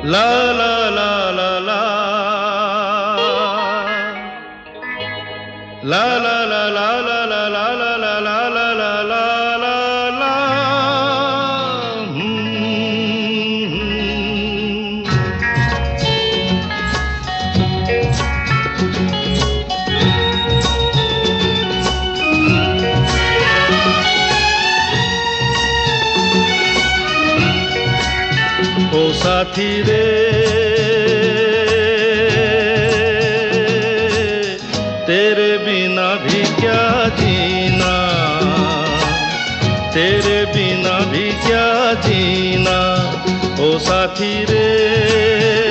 ला ला ला ला ला ला ला ला ला ला ला ला ला ला ला ला ला ला ला ओ साथी रे तेरे बिना भी क्या जीना, तेरे बिना भी क्या जीना, ओ साथी रे।